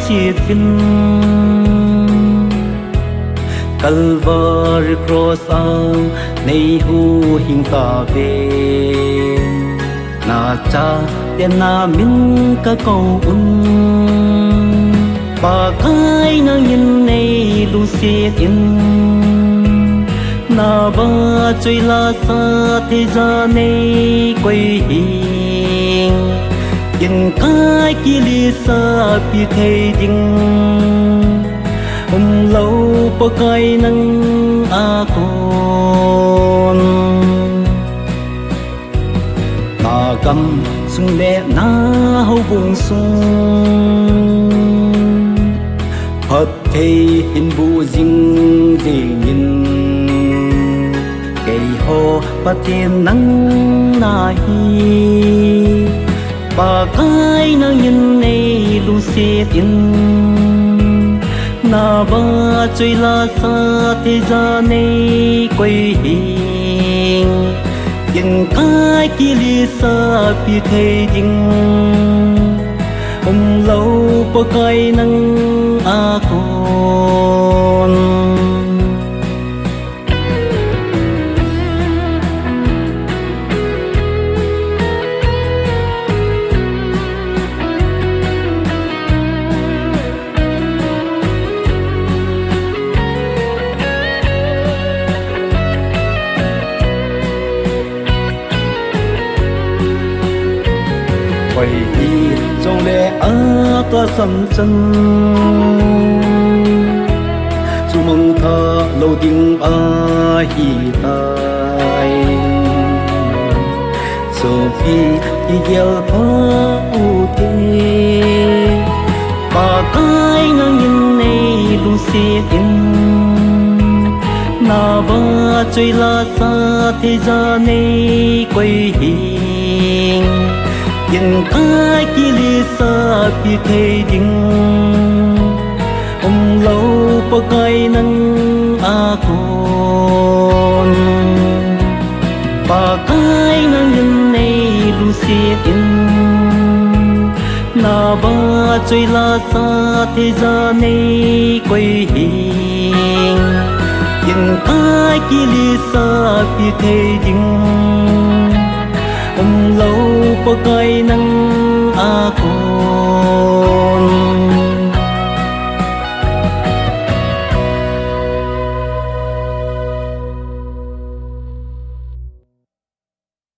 siết vinh Calvar cross ang nay hu hing ta về na cha tiền namin ka câu ba cái nang nhìn nay lu siết in na ba chơi la sa thế gian này quay hình yên cái kia li sa pi thầy ding lâu pa cái nang a con na cầm sung lệ na hậu buông sung phật thầy in bu ding ding in cây hồ ba thiên nắng na hi ba cái nang nhìn này lu siết in na ba chơi la sa thế gian này quay hình yên cái kia li sa pi thầy ding lâu pa cái nang a con quay đi trong lệ á ta sân chân chú mong thơ lâu tiếng a hi tai Sophie đi theo thơ u thế ba cái ngang nhìn này lu siết in na ba chơi la sa thế gian này quay hình yên cái kia li sa pi thầy ding lâu pa cái nang a con ba cái nang nhìn này lu siết in na ba chơi la sa thế gian này quay hình yên cái kia li sa pi thầy ding lâu pa cái nang a con